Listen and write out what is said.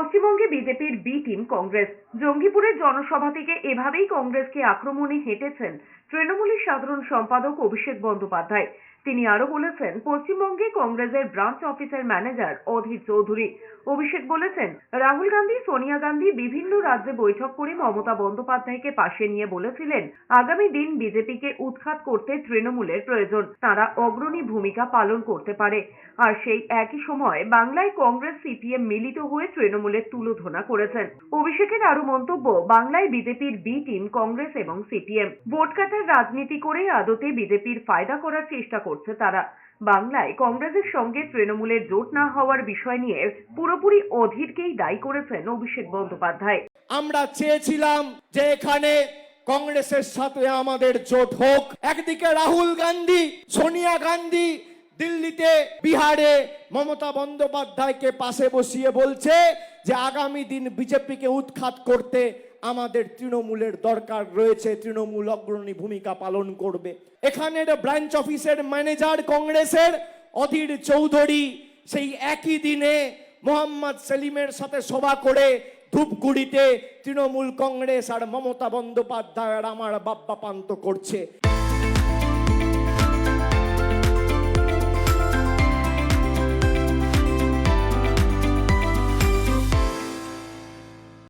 পশ্চিমবঙ্গে বিজেপির B team Congress. জঙ্গিপুরের জনসভা থেকে এভাবেই কংগ্রেসকে আক্রমণে হেঁটেছেন তৃণমূলের সাধারণ সম্পাদক অভিষেক বন্দ্যোপাধ্যায়। তিনি আরো বলেছেন, পশ্চিমবঙ্গে কংগ্রেসের ব্রাঞ্চ অফিসের ম্যানেজার অধীর চৌধুরী। অভিষেক বলেছেন, রাহুল গান্ধী, সোনিয়া গান্ধী বিভিন্ন রাজ্যে বৈঠক করে মমতা বন্দ্যোপাধ্যায়কে পাশে নিয়ে বলেছিলেন, আগামী দিন বিজেপিকে উৎখাত করতে তৃণমূলের প্রয়োজন, তারা অগ্রণী ভূমিকা পালন করতে পারে। আর সেই একই সময় বাংলায় কংগ্রেস সিপিএম মিলিত হয়ে তৃণমূলের তুলোধনা করেছেন। অভিষেকের আরো মন্তব্য, বাংলায় বিজেপির বি টিম কংগ্রেস এবং সিপিএম ভোট কাটার রাজনীতি করে আদতে বিজেপির ফায়দা করার চেষ্টা করছে তারা। বাংলায় কংগ্রেসের সঙ্গে তৃণমূলের জোট না হওয়ার বিষয় নিয়ে পুরোপুরি অধীরকেই দায়ী করেছেন অভিষেক বন্দ্যোপাধ্যায়। আমরা চেয়েছিলাম যে এখানে কংগ্রেসের সাথে আমাদের জোট হোক। একদিকে রাহুল গান্ধী, সোনিয়া গান্ধী দিল্লিতে, বিহারে মমতা বন্দ্যোপাধ্যায়কে পাশে বসিয়ে বলছে যে আগামী দিন বিজেপিকে উৎখাত করতে আমাদের তৃণমূলের দরকার রয়েছে, তৃণমূল অগ্রণী ভূমিকা পালন করবে। এখানের ব্রাঞ্চ অফিসের ম্যানেজার কংগ্রেসের অধীর চৌধুরী সেই একই দিনে মোহাম্মদ সেলিমের সাথে সভা করে ধূপগুড়িতে তৃণমূল কংগ্রেস আর মমতা বন্দ্যোপাধ্যায় আর আমার বাপ্পাপান্ত করছে।